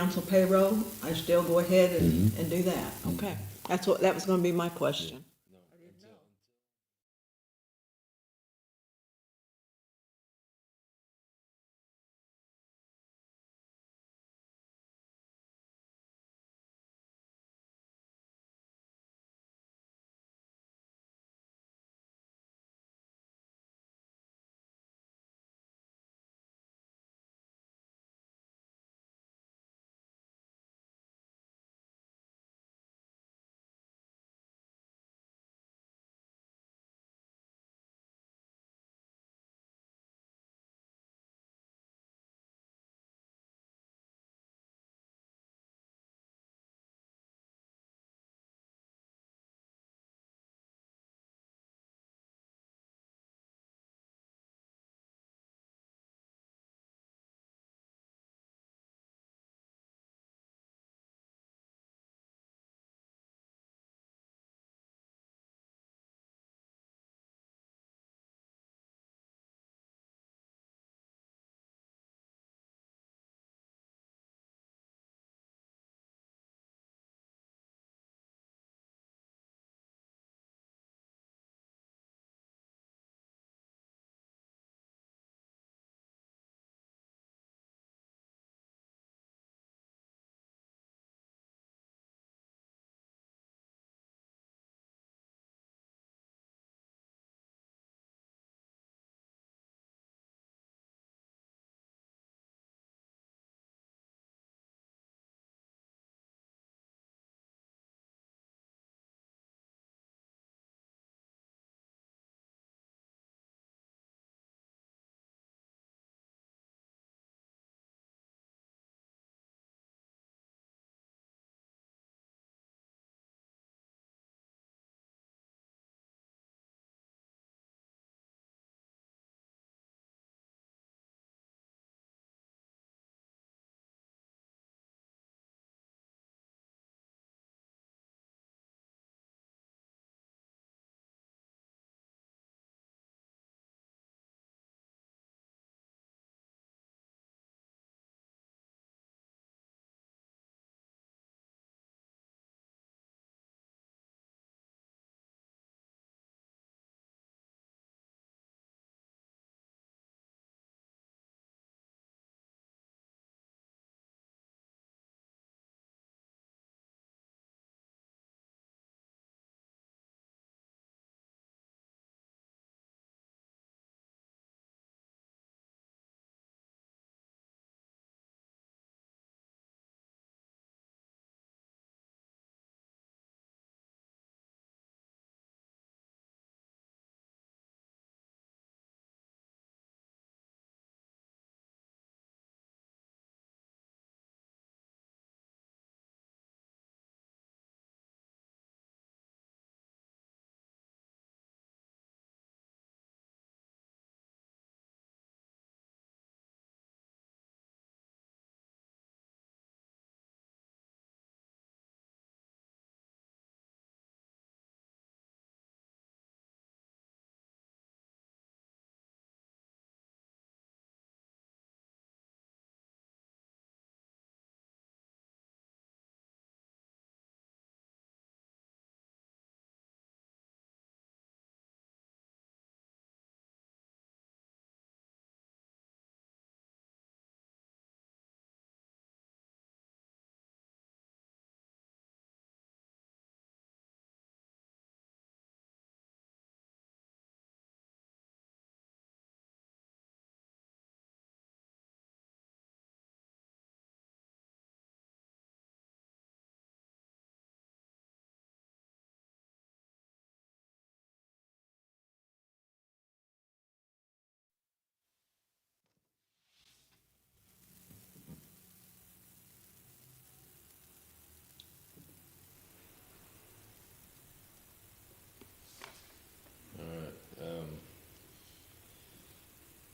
council payroll, I still go ahead and do that. Okay, that was gonna be my question.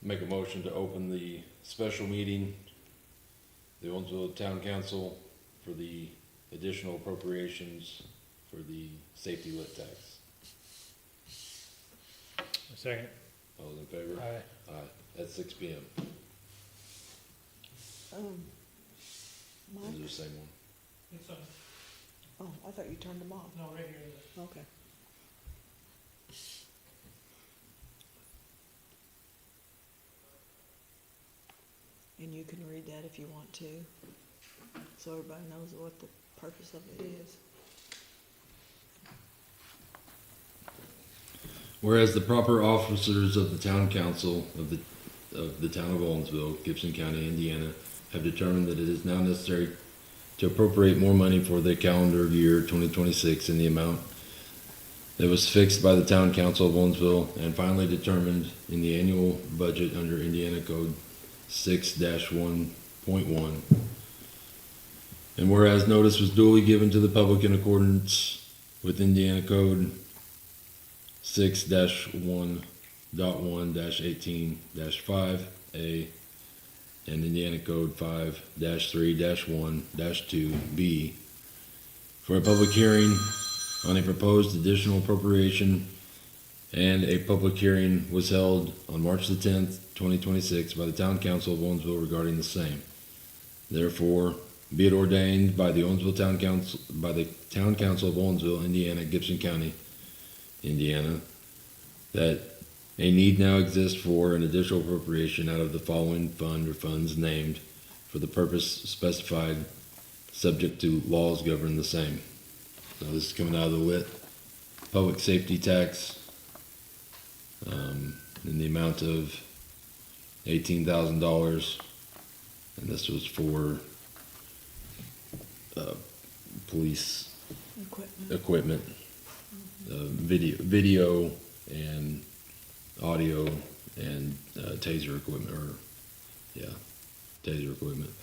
Make a motion to open the special meeting, the Owensville Town Council, for the additional appropriations for the safety lit tax. A second. All those in favor? Aye. Aye, at 6 p.m. Those are Mike? the same one. It's on, Oh, I thought you turned them off. no, right here. Okay. And you can read that if you want to, so everybody knows what the purpose of it is. Whereas the proper officers of the town council of the town of Owensville, Gibson County, Indiana, have determined that it is now necessary to appropriate more money for the calendar year 2026 in the amount that was fixed by the town council of Owensville and finally determined in the annual budget under Indiana Code 6-1.1. And whereas notice was duly given to the public in accordance with Indiana Code 6-1.1-18-5A and Indiana Code 5-3-1-2B for a public hearing on a proposed additional appropriation, and a public hearing was held on March the 10th, 2026 by the Town Council of Owensville regarding the same. Therefore, be it ordained by the Town Council of Owensville, Indiana, Gibson County, Indiana, that a need now exists for an additional appropriation out of the following fund or funds named for the purpose specified, subject to laws governing the same. So this is coming out of the lit public safety tax, in the amount of $18,000, and this was for police equipment, video and audio and taser equipment, taser equipment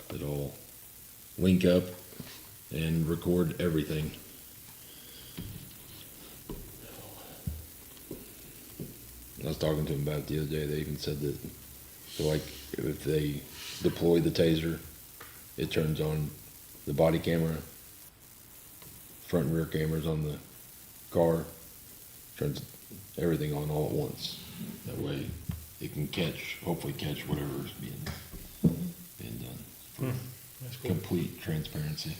that all link up and record everything. I was talking to them about it the other day. They even said that, so like, if they deploy the taser, it turns on the body camera, front and rear cameras on the car, turns everything on all at once. That way it can hopefully catch whatever's being done. For That's cool. complete transparency.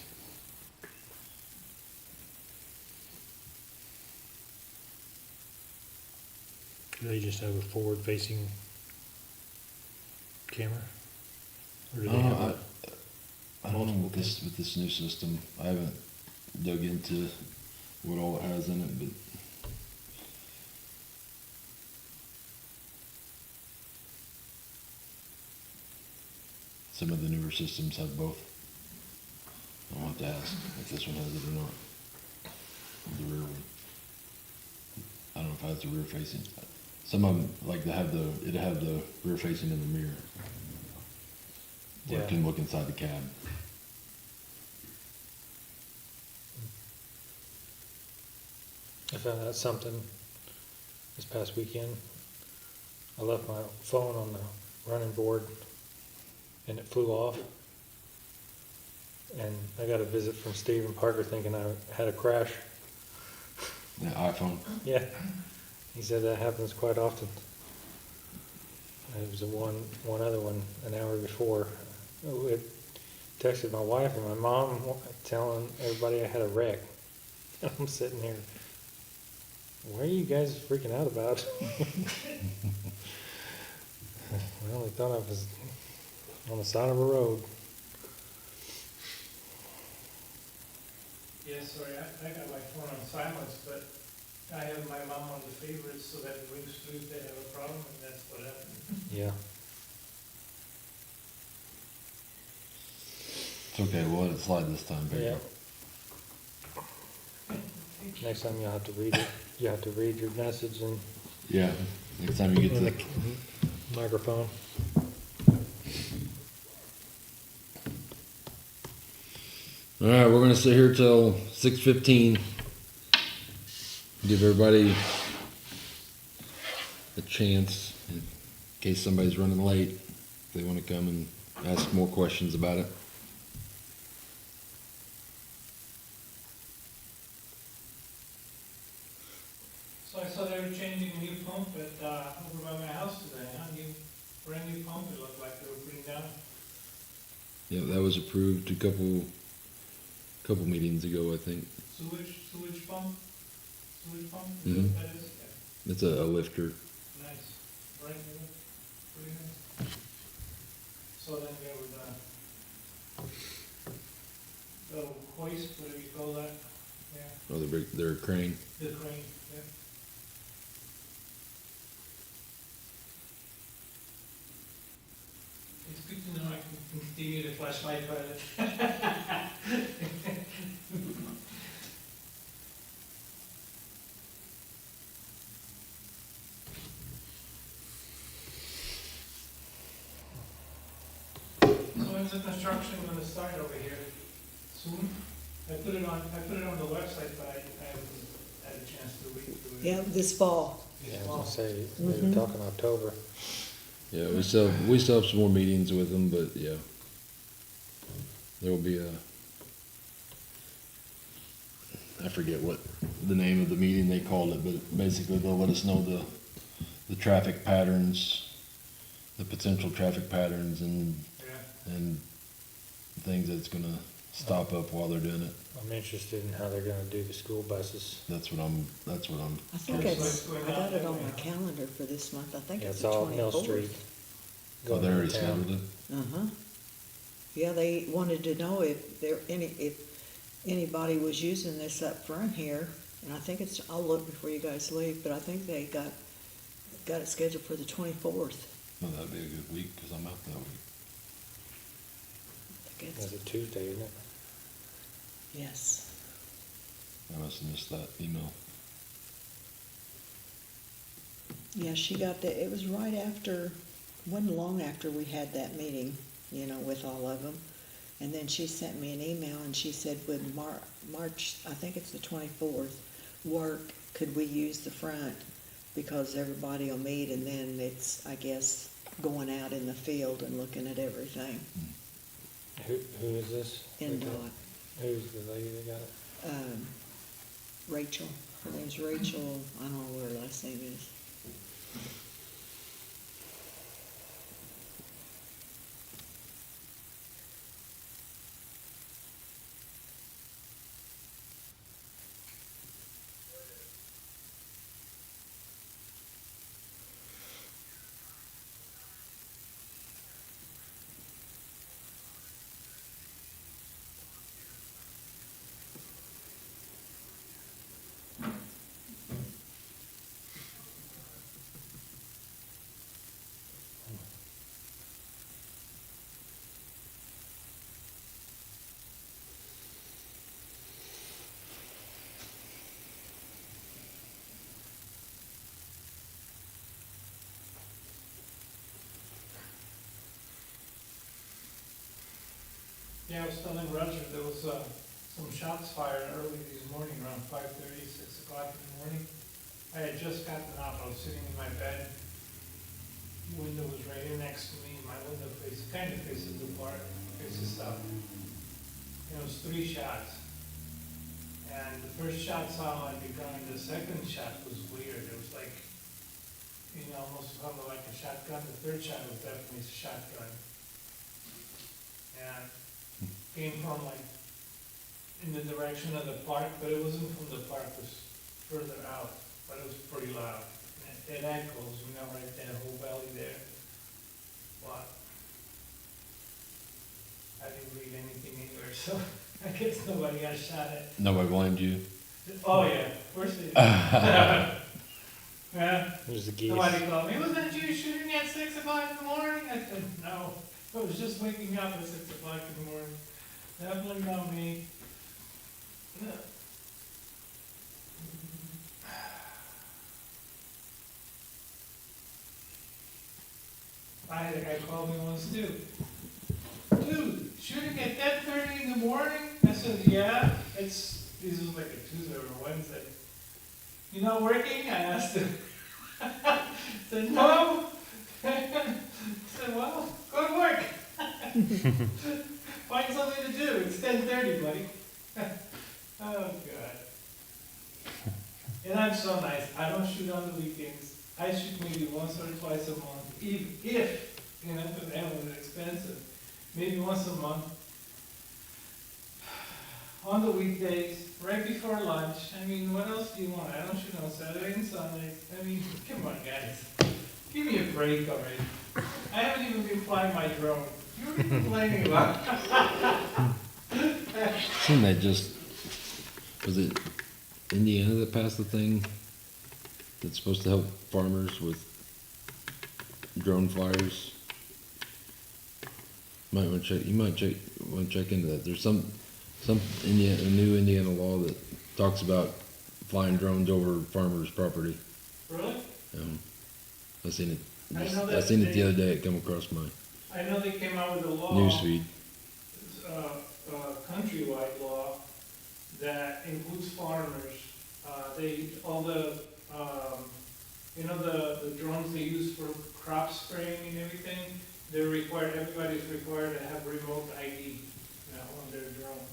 Do they just have a forward-facing camera? Or do they have I don't know with this new system. I haven't dug into what all it has in it, but some of the newer systems have both. I'll have to ask if this one has it or not. The rear one. I don't know if it has the rear facing. Some of them, like it'd have the rear facing in the mirror. Where Yeah. it can look inside the cab. I found out something this past weekend. I left my phone on the running board and it flew off. And I got a visit from Stephen Parker thinking I had a crash. The iPhone. Yeah, he said that happens quite often. There was one other one an hour before. It texted my wife and my mom telling everybody I had a wreck. I'm sitting here. What are you guys freaking out about? Well, they thought I was on the side of a road. Yeah, sorry, I got my phone on silence, but I have my mom on the favorites so that it rings through if they have a problem, and that's what happened. Yeah. It's okay, we'll let it slide this time, baby. Yeah. Next time you'll have to read it. You have to read your message and Yeah, next time you get in to the microphone. All right, we're gonna sit here till 6:15. Give everybody a chance in case somebody's running late. If they want to come and ask more questions about it. So I saw they were changing a new pump at, over by my house today, huh? Brand new pump, it looked like they were putting down. Yeah, that was approved a couple meetings ago, I think. Sewage pump? Sewage pump, is Mhm. what that is? Yeah. It's a lifter. Nice, right, yeah, pretty nice. So then there was the hoist, whatever you call that, yeah, Oh, their crane. the crane, yeah. It's good to know I can continue to flash my pilot. So when's the construction gonna start over here? Soon? I put it on the website, but I haven't had a chance to read through it. Yeah, this fall. Yeah, I was gonna say, they Mhm. were talking October. Yeah, we still have some more meetings with them, but yeah, there will be I forget what the name of the meeting they called it, but basically they'll let us know the traffic patterns, the potential traffic patterns, and Yeah. things that's gonna stop up while they're doing it. I'm interested in how they're gonna do the school buses. That's what I'm. I think curious. I got it on my calendar for this month. I think Yeah, it's it's the all Mill 24th. Street. Oh, they going already to town. scheduled it. Uh-huh. Yeah, they wanted to know if anybody was using this up front here, and I think I'll look before you guys leave, but I think they got it scheduled for the 24th. No, that'd be a good week because I'm out that week. I think It's it's, a Tuesday, isn't it? yes. I must have missed that email. Yeah, she got that, it was right after, wasn't long after we had that meeting, with all of them. And then she sent me an email and she said, would March, I think it's the 24th, work, could we use the front? Because everybody will meet and then it's, I guess, going out in the field and looking at everything. Who is this? NDOT, Who's the lady that got it? Rachel, her name's Rachel, I don't know what her last name is. Yeah, I was telling Roger, there was some shots fired early this morning, around 5:30, 6 o'clock in the morning. I had just gotten up, I was sitting in my bed, window was right here next to me, my window kind of faces the park, faces south. And it was 3 shots. And the first shot sounded like a gun, the second shot was weird, it was like, almost sounded like a shotgun, the third shot was definitely a shotgun. And came from like in the direction of the park, but it wasn't from the park, it was further out, but it was pretty loud. And it echoes, right that whole valley there. But I didn't read anything anywhere, so I guess nobody got shot at. Nobody blamed you. Oh yeah, of course they did. Yeah. There's the geese. Somebody called me, was that you shooting at 6 o'clock in the morning? I said, no, I was just waking up at 6 o'clock in the morning. Definitely not me. I had a guy call me once too. Dude, shooting at 10:30 in the morning? I said, yeah, this was like a Tuesday or a Wednesday. You not working? I asked him. Said, no. I said, well, go to work. Find something to do. It's 10:30, buddy. Oh, God. And I'm so nice. I don't shoot on the weekends. I shoot maybe once or twice a month, if because ammo is expensive. maybe once a month. On the weekdays, right before lunch. I mean, what else do you want? I don't you know, Saturday and Sunday. I mean, come on, guys. Give me a break already. I haven't even been flying my drone. You're complaining about. Isn't that just, was it Indiana that passed the thing that's supposed to help farmers with drone flyers? Might want to check, you might want to check into that. There's some a new Indiana law that talks about flying drones over farmers' property. Really? I seen it. I know I that seen it the they- other day. It come across my I know they came out with a law. newsfeed. Countrywide law that includes farmers. You know, the drones they use for crop spraying and everything, everybody's required to have remote ID now on their drones.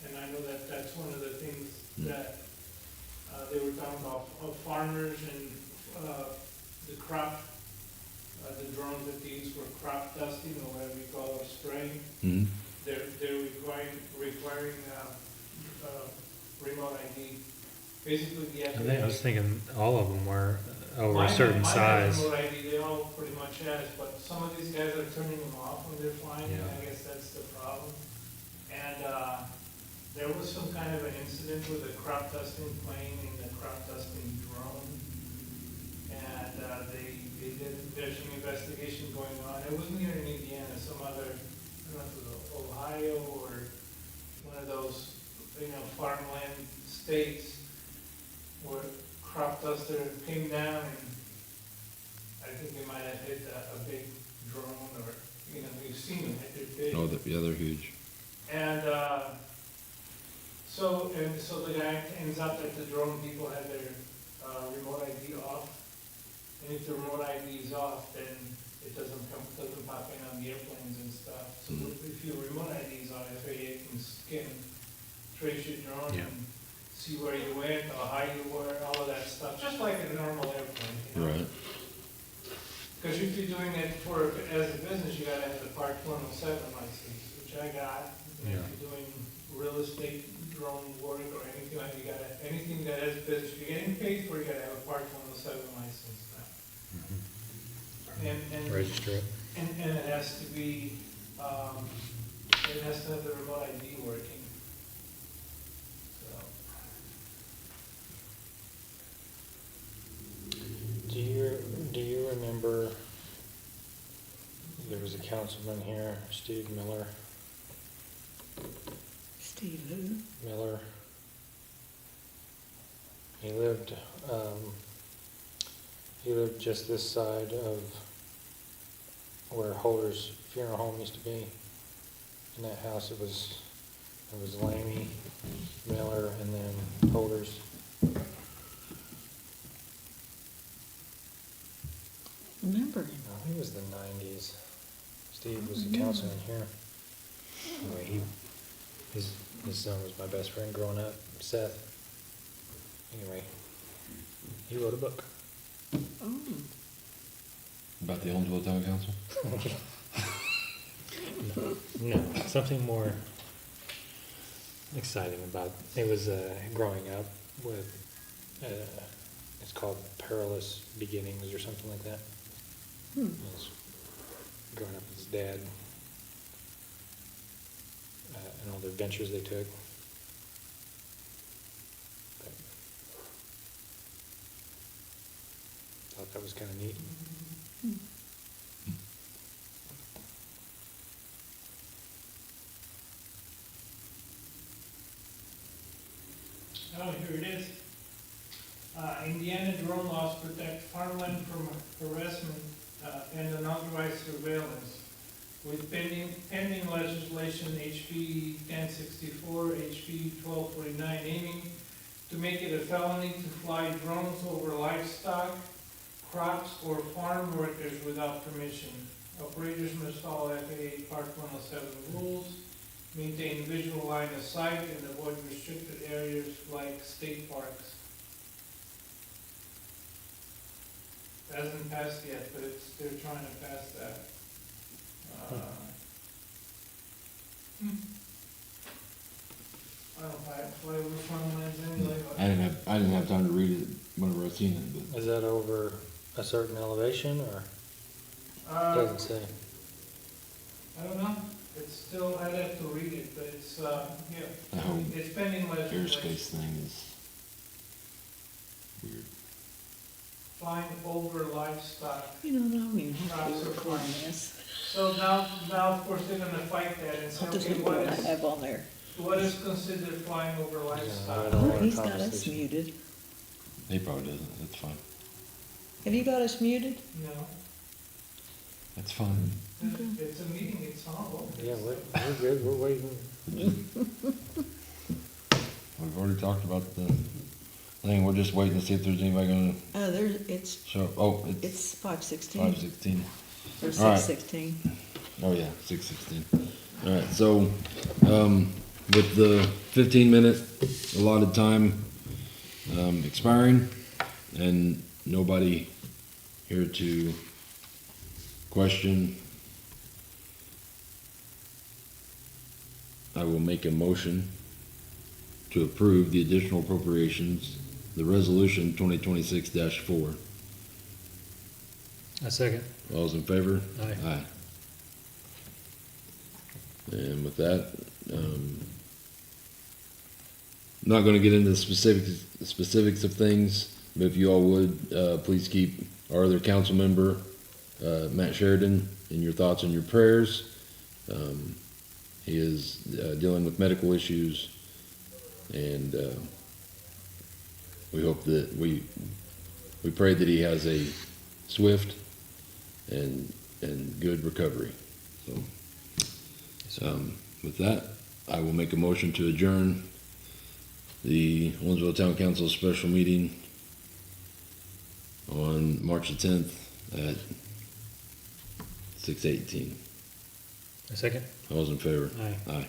And I know that that's one of the things that they were talking about, of farmers and the drones that they use for crop dusting or whatever you call it, or spraying. Mm-hmm. They're requiring remote ID. Basically, the I was thinking all of them were over Mine- a certain mine size. has remote ID, they all pretty much has, but some of these guys are turning them off when they're flying, and Yeah. I guess that's the problem. And there was some kind of an incident with a crop dusting plane and a crop dusting drone. And there's some investigation going on. It wasn't here in Indiana, some other, I don't know if it was Ohio or one of those, farmland states where crop duster came down and I think they might have hit a big drone or, we've seen them, they're big. Oh, they're huge. And so the guy ends up that the drone people have their remote ID off. And if the remote ID is off, then it doesn't pop in on the airplanes and stuff. So if your remote ID is on, FAA can scan, trace your drone Yeah. and see where you went, or how you were, all of that stuff, just like a normal airplane. Right. Because if you're doing it as a business, you gotta have the Part 107 license, which I got. And Yeah. if you're doing real estate, drone work, or anything like, anything that has business, if you're getting paid for, you gotta have a Part 107 license now. And Register it. and it has to be, it has to have the remote ID working. So, Do you remember, there was a councilman here, Steve Miller, Steve who? Miller. He lived just this side of where Holder's funeral home used to be. In that house, it was Lamy, Miller, and then Holder's. Remember him? I think it was the 90s. Steve was a councilman here. Anyway, his son was my best friend growing up, Seth. Anyway, he wrote a book. Oh, About the Owensville Town Council? No, something more exciting about it was growing up with. It's called Perilous Beginnings or something like that. He was growing up with his dad and all the adventures they took. But thought that was kind of neat. oh, here it is. Indiana drone laws protect farmland from harassment and unauthorized surveillance. With pending legislation HB 1064, HB 1249, aiming to make it a felony to fly drones over livestock, crops, or farm workers without permission. Operators must follow FAA Part 107 rules, maintain visual line of sight, and avoid restricted areas like state parks. Hasn't passed yet, but they're trying to pass that. I don't play with phone lines anyway, but. I didn't have time to read it whenever I seen it, but Is that over a certain elevation, or doesn't say? I don't know, it's still, I'd have to read it, but it's, yeah, the whole it's pending legislation. airspace thing is weird. Flying over livestock. You know, I don't even have Crops to are record fine. this. So now, of course, they're gonna fight that and say, I'll just okay, look what what I is, have on there. what is considered flying over I livestock? don't Oh, want a he's got us conversation. muted. He probably doesn't, that's fine. Have you got us muted? No, That's fine. it's a meeting, it's on. Yeah, we're good, we're waiting. We've already talked about the thing, we're just waiting to see if there's anybody gonna It's show up. Oh, it's it's 5:16 5:16. or All right. 6:16. Oh, yeah, 6:16. All right, so, with the 15-minute allotted time, expiring, and nobody here to question, I will make a motion to approve the additional appropriations, the resolution 2026-4. A second. All's in favor? Aye. Aye. And with that, not gonna get into the specifics of things, but if you all would, please keep our other council member, Matt Sheridan, in your thoughts and your prayers. He is dealing with medical issues, and we hope that we pray that he has a swift and good recovery. So, with that, I will make a motion to adjourn the Owensville Town Council special meeting on March the 10th at 6:18. A second. All's in favor? Aye. Aye.